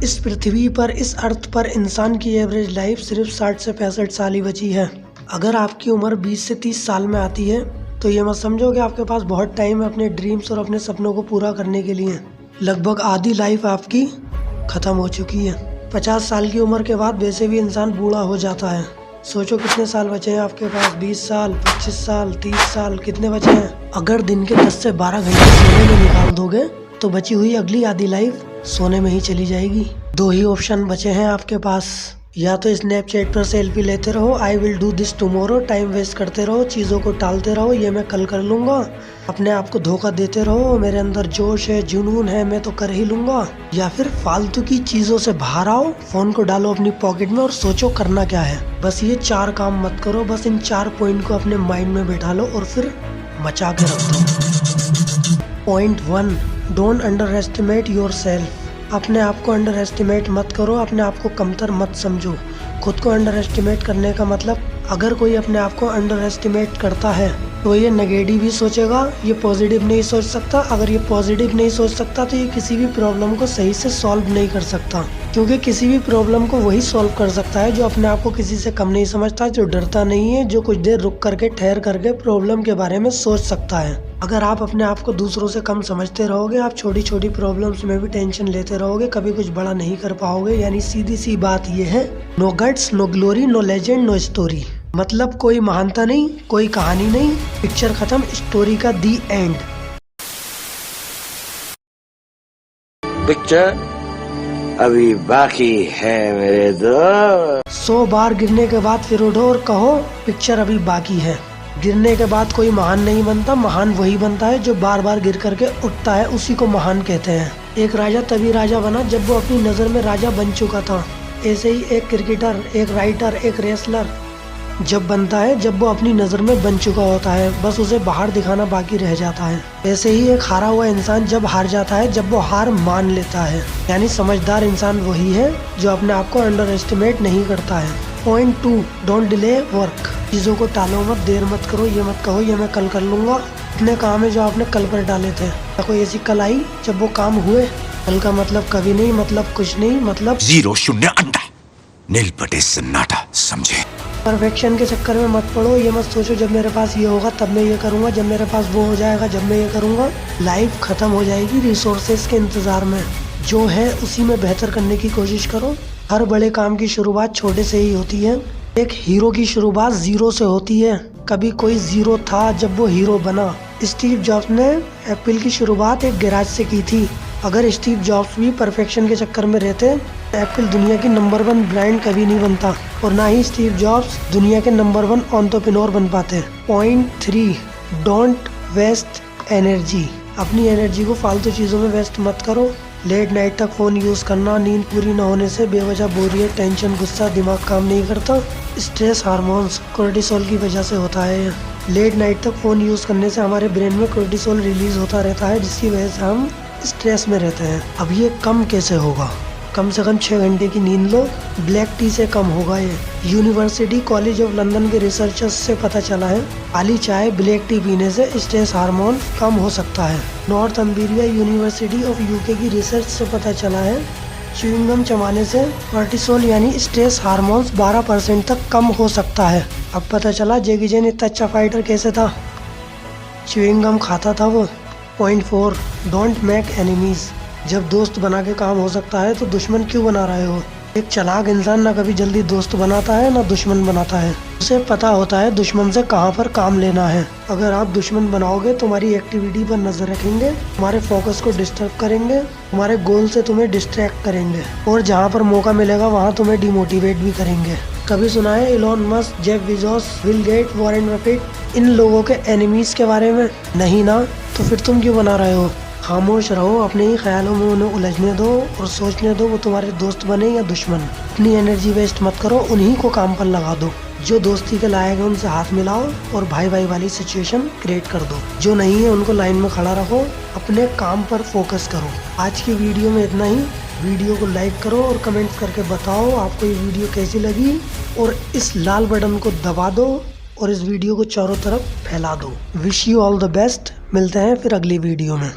इस पृथ्वी पर, इस अर्थ पर इंसान की एवरेज लाइफ सिर्फ 60 से 65 साल ही बची है। अगर आपकी उम्र 20 से 30 साल में आती है तो ये मत समझो कि आपके पास बहुत टाइम है अपने ड्रीम्स और अपने सपनों को पूरा करने के लिए। लगभग आधी लाइफ आपकी खत्म हो चुकी है। 50 साल की उम्र के बाद वैसे भी इंसान बूढ़ा हो जाता है। सोचो कितने साल बचे हैं आपके पास, 20 साल, 25 साल, 30 साल, कितने बचे हैं। अगर दिन के 10 से 12 घंटे सोने में निकाल दोगे तो बची हुई अगली आधी लाइफ सोने में ही चली जाएगी। दो ही ऑप्शन बचे हैं आपके पास, या तो स्नैपचैट पर सेल्फी लेते रहो, I will do this tomorrow, time waste करते रहो, चीज़ों को टालते रहो, ये मैं कल कर लूँगा, अपने आप को धोखा देते रहो, मेरे अंदर जोश है, जुनून है, मैं तो कर ही लूँगा। या फिर फालतू की चीज़ों से बाहर आओ, फ़ोन को डालो अपनी पॉकेट में और सोचो करना क्या है। बस ये 4 काम मत करो, बस इन 4 पॉइंट को अपने माइंड में बैठा लो और फिर मचा के रख दो। Point 1, don't under estimate your self. अपने आप को अंडर एस्टिमेट मत करो, अपने आप को कमतर मत समझो। खुद को अंडर एस्टिमेट करने का मतलब, अगर कोई अपने आप को अंडर एस्टिमेट करता है तो ये नेगेटिव ही सोचेगा, ये पॉजिटिव नहीं सोच सकता। अगर ये पॉजिटिव नहीं सोच सकता तो ये किसी भी प्रॉब्लम को सही से सॉल्व नहीं कर सकता, क्योंकि किसी भी प्रॉब्लम को वही सॉल्व कर सकता है जो अपने आप को किसी से कम नहीं समझता, जो डरता नहीं है, जो कुछ देर रुक करके ठहर करके प्रॉब्लम के बारे में सोच सकता है। अगर आप अपने आप को दूसरों से कम समझते रहोगे, आप छोटी छोटी प्रॉब्लम्स में भी टेंशन लेते रहोगे, कभी कुछ बड़ा नहीं कर पाओगे। यानी सीधी सी बात ये है, no guts, no glory, no legend, no story. मतलब कोई महानता नहीं, कोई कहानी नहीं, पिक्चर खत्म, स्टोरी का दी एंड। पिक्चर अभी बाकी है मेरे दोस्त। 100 बार गिरने के बाद फिर उठो और कहो पिक्चर अभी बाकी है। गिरने के बाद कोई महान नहीं बनता, महान वही बनता है जो बार बार गिर करके उठता है, उसी को महान कहते हैं। एक राजा तभी राजा बना जब वो अपनी नज़र में राजा बन चुका था। ऐसे ही एक क्रिकेटर, एक राइटर, एक रेसलर जब बनता है जब वो अपनी नज़र में बन चुका होता है, बस उसे बाहर दिखाना बाकी रह जाता है। ऐसे ही एक हारा हुआ इंसान जब हार जाता है जब वो हार मान लेता है। यानी समझदार इंसान वही है जो अपने आप को अंडर एस्टिमेट नहीं करता है। Point 2, don't delay work. चीज़ों को टालो मत, देर मत करो, ये मत कहो ये मैं कल कर लूँगा। इतने काम है जो आपने कल पर डाले थे, कोई ऐसी कल आई जब वो काम हुए। कल का मतलब कभी नहीं, मतलब कुछ नहीं, मतलब 0 0 अंडा, नील पटे सन्नाटा, समझे। परफेक्शन के चक्कर में मत पड़ो, ये मत सोचो जब मेरे पास ये होगा तब मैं ये करूँगा, जब मेरे पास वो हो जाएगा जब मैं ये करूँगा। लाइफ खत्म हो जाएगी रिसोर्सेज के इंतज़ार में। जो है उसी में बेहतर करने की कोशिश करो। हर बड़े काम की शुरुआत छोटे से ही होती है। एक हीरो की शुरुआत 0 से होती है। कभी कोई 0 था जब वो हीरो बना। स्टीव जॉब्स ने एप्पल की शुरुआत एक गैराज से की थी। अगर स्टीव जॉब्स भी परफेक्शन के चक्कर में रहते, एप्पल दुनिया की नंबर 1 ब्रांड कभी नहीं बनता, और ना ही स्टीव जॉब्स दुनिया के नंबर 1 एंटरप्रेन्योर बन पाते। Point 3, don't waste energy. अपनी एनर्जी को फालतू चीज़ों में वेस्ट मत करो। लेट नाइट तक फ़ोन यूज़ करना, नींद पूरी न होने से बेवजह बोरियत, टेंशन, गुस्सा, दिमाग काम नहीं करता। स्ट्रेस हार्मोन्स कोर्टिसोल की वजह से होता है। लेट नाइट तक फ़ोन यूज़ करने से हमारे ब्रेन में कोर्टिसोल रिलीज़ होता रहता है, जिसकी वजह से हम स्ट्रेस में रहते हैं। अब ये कम कैसे होगा? कम से कम 6 घंटे की नींद लो। ब्लैक टी से कम होगा ये। यूनिवर्सिटी कॉलेज ऑफ लंदन के रिसर्चर्स से पता चला है काली चाय, ब्लैक टी पीने से स्ट्रेस हार्मोन कम हो सकता है। नॉर्थ अम्बेरिया यूनिवर्सिटी ऑफ यूके की रिसर्च से पता चला है च्युइंगम चबाने से कोर्टिसोल यानी स्ट्रेस हार्मोन्स 12% तक कम हो सकता है। अब पता चला जैकी चैन इतना अच्छा फाइटर कैसे था, च्युइंगम खाता था वो। Point 4, don't make enemies. जब दोस्त बना के काम हो सकता है तो दुश्मन क्यों बना रहे हो? एक चालाक इंसान ना कभी जल्दी दोस्त बनाता है ना दुश्मन बनाता है। उसे पता होता है दुश्मन से कहाँ पर काम लेना है। अगर आप दुश्मन बनाओगे तुम्हारी एक्टिविटी पर नजर रखेंगे, तुम्हारे फोकस को डिस्टर्ब करेंगे, तुम्हारे गोल से तुम्हें डिस्ट्रैक्ट करेंगे, और जहाँ पर मौका मिलेगा वहाँ तुम्हें डिमोटिवेट भी करेंगे। कभी सुना है Elon Musk, Jeff Bezos, Bill Gate, Warren Buffett इन लोगों के एनिमीज के बारे में? नहीं ना, तो फिर तुम क्यों बना रहे हो? खामोश रहो, अपने ही ख्यालों में उन्हें उलझने दो और सोचने दो वो तुम्हारे दोस्त बने या दुश्मन। अपनी एनर्जी वेस्ट मत करो, उन्हीं को काम पर लगा दो। जो दोस्ती के लायक है उनसे हाथ मिलाओ और भाई भाई वाली सिचुएशन क्रिएट कर दो। जो नहीं है उनको लाइन में खड़ा रखो, अपने काम पर फोकस करो। आज की वीडियो में इतना ही। वीडियो को लाइक करो और कमेंट्स करके बताओ आपको ये वीडियो कैसी लगी, और इस लाल बटन को दबा दो और इस वीडियो को चारों तरफ फैला दो। Wish you all the best. मिलते हैं फिर अगली वीडियो में।